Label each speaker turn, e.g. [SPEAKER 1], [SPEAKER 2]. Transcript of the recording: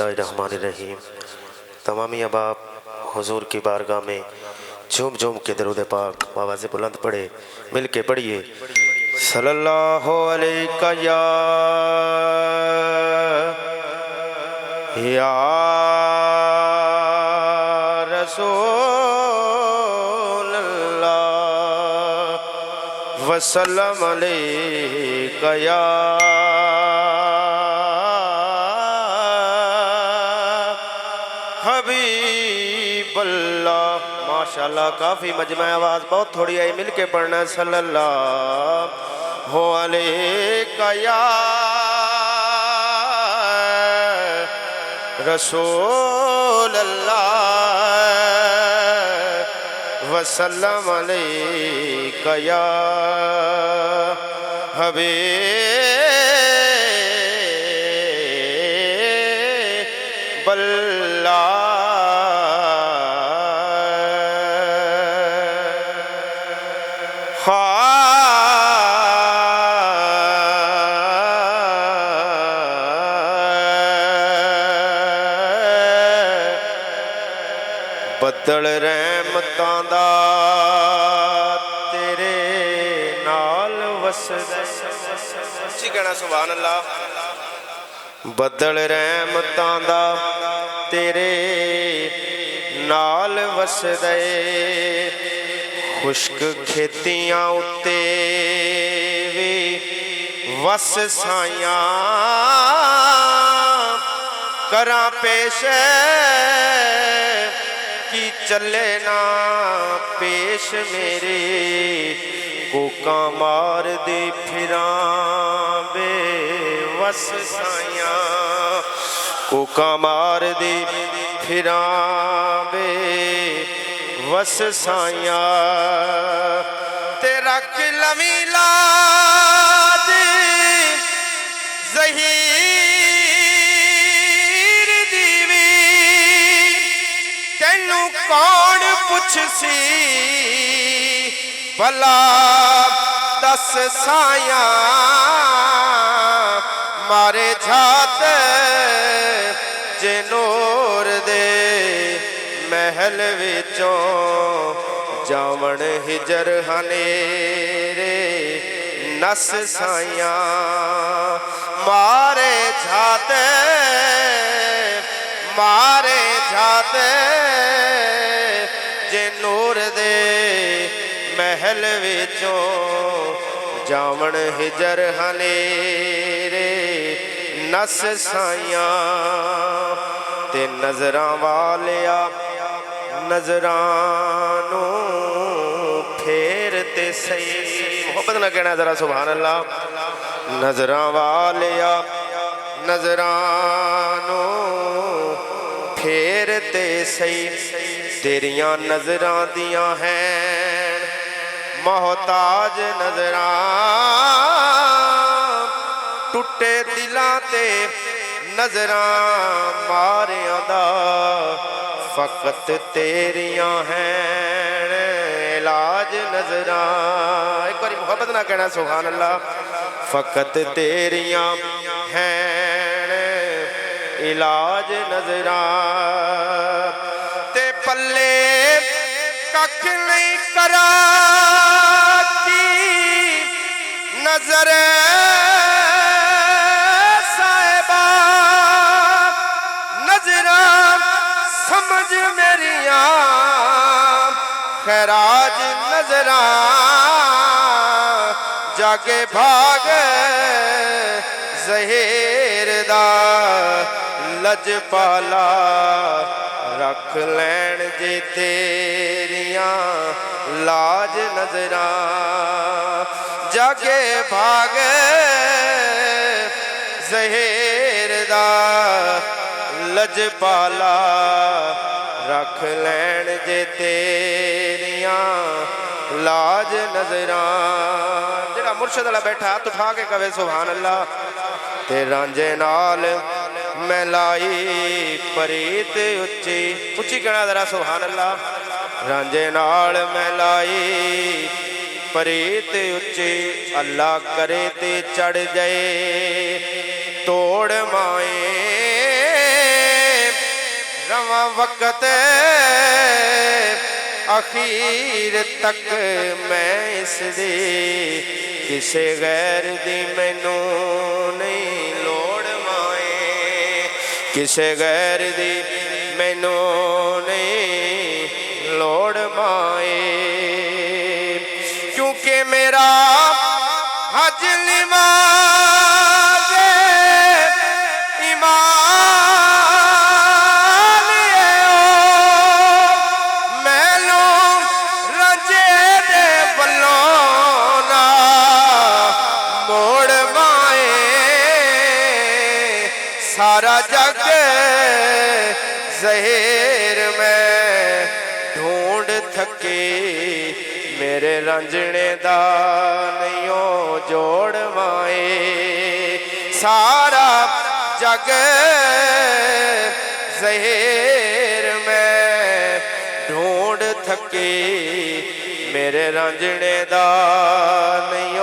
[SPEAKER 1] बिस्मिल्लाहिर्रहमानिर्रहीम। तमामी अबाब हुजूर की बारगाह में झूम झूम के दरूद पाक आवाज़ बुलंद पढ़े, मिल के पढ़िए। सल्लल्लाहु अलैका या रसूल अल्लाह वसल्लम अलैका या हबीबल्लाह। माशाल्लाह काफ़ी मजमा आवाज़ बहुत थोड़ी आई, मिल के पढ़ना। सल्लल्लाहु अलैका या रसूल अल्लाह वसल्लम अलैका या हबीबल्लाह। बदल रहमतां दा तेरे नाल वसदा। जी कहना सुभान अल्लाह। बदल रहमतां दा तेरे नाल वसदा। खुश्क खेतियां उत्ते वी वस साइयां करा पेश की चले ना पेश मेरे कोका मार दे फिरा बेवस साइया कोका मार दे फिरा बेवस साइया तेरा किलमी लाज ज़हीर दीवी तेनू कौन पुछ सी भला दस साया मारे झात जे नूर दे महल विचों जावण हिजर हनेरे नस साया मारे झात जे नूर दे महल विचों जावण हिजर हनेरे नस साइया ते नजरां वालिया नजरां फेर ते सही। मोहब्बत ना कहना जरा सुभान अल्लाह। नजरां वालिया नजरां फेर ते सही तेरियां नजरां दियां हैं मोहताज नजरां टुटे दिलां ते नजरां मारियां दा फकत तेरियां हैं इलाज नजरां। एक बार मोहब्बत ना कहना सुभान अल्लाह। फकत तेरियां हैं इलाज नजरां ते पल्ले कख नहीं करा की नजर साहिबा नजरां समझ मेरिया खैराज नजरां जागे भाग ज़हीर दा लजपाला रख लैन जे तेरियां लाज नजरां जागे भाग ज़हीर दा लजपाला रख लैन जे तेरियां लाज नजरां। जेड़ा मुर्शद वाला बैठा हाथ उठा के कवे सुभान अल्लाह। ते रांझे नाल मैं लाई परीत उच्ची उच्ची कहना जरा सुभान अल्लाह। रांझे नाल मैं लाई परीत उच्ची अल्लाह करे ते चढ़ जाए तोड़ माए पावा वक्त अखीर तक मैं इस दी किसे गैर दी मैनू नहीं लोड़ माए किसे गैर दी मैनू नहीं लोड़ माए क्योंकि मेरा हज लिमाज़ ईमान है मैनू रजे दे वल्लों ना मोड़ माए सारा जग ज़हीर में ढूंढ थके मेरे रंजने दा नहीं जोड़ माए सारा जग ज़हीर में ढूंढ थके मेरे रंजने दा नहीं